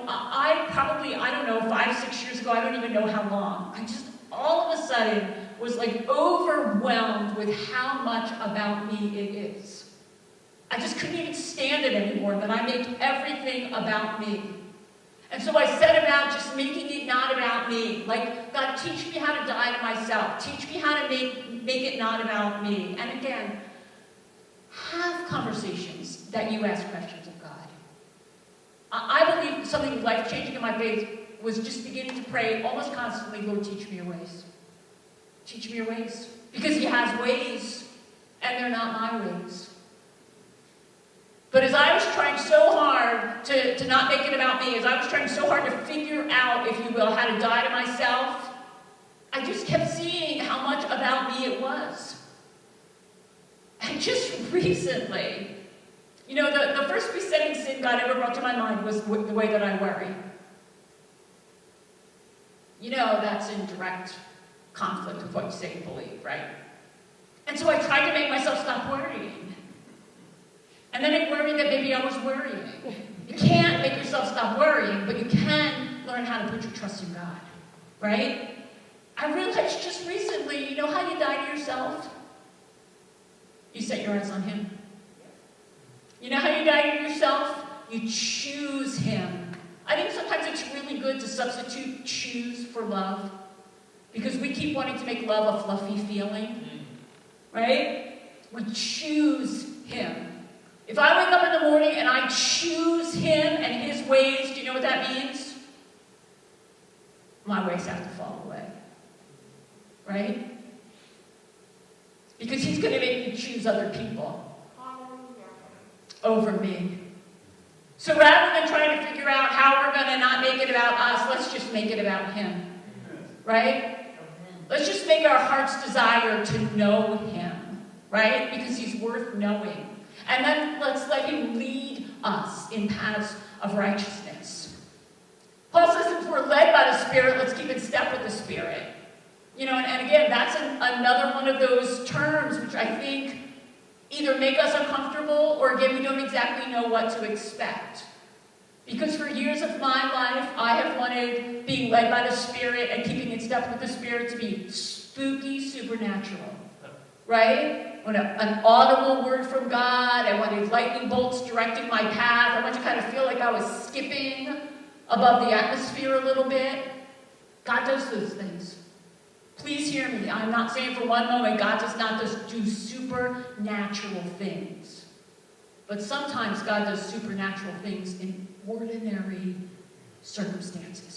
I probably, I don't know, 5, 6 years ago, I don't even know how long, I just all of a sudden was like overwhelmed with how much about me it is. I just couldn't even stand it anymore, that I make everything about me. And so I set about just making it not about me. Like, God, teach me how to die to myself. Teach me how to make it not about me. And again, have conversations that you ask questions of God. I believe something life-changing in my faith was just beginning to pray almost constantly, Lord, teach me your ways. Teach me your ways. Because he has ways, and they're not my ways. But as I was trying so hard to not make it about me, as I was trying so hard to figure out, if you will, how to die to myself, I just kept seeing how much about me it was. And just recently, you know, the first besetting sin God ever brought to my mind was the way that I worry. You know, that's in direct conflict with what you say you believe, right? And so I tried to make myself stop worrying. And then I worried that maybe I was worrying. You can't make yourself stop worrying, but you can learn how to put your trust in God, right? I realized just recently, you know how you die to yourself? You set your eyes on him. You know how you die to yourself? You choose him. I think sometimes it's really good to substitute choose for love, because we keep wanting to make love a fluffy feeling, right? We choose him. If I wake up in the morning and I choose him and his ways, do you know what that means? My ways have to fall away, right? Because he's going to make me choose other people over me. So rather than trying to figure out how we're going to not make it about us, let's just make it about him, right? Let's just make our heart's desire to know him, right? Because he's worth knowing. And then let's let him lead us in paths of righteousness. Paul says if we're led by the Spirit, let's keep in step with the Spirit. You know, and again, that's another one of those terms which I think either make us uncomfortable, or again, we don't exactly know what to expect. Because for years of my life, I have wanted being led by the Spirit and keeping in step with the Spirit to be spooky, supernatural. Right? I want an audible word from God. I wanted lightning bolts directing my path. I want to kind of feel like I was skipping above the atmosphere a little bit. God does those things. Please hear me. I'm not saying for one moment God does not just do supernatural things. But sometimes God does supernatural things in ordinary circumstances.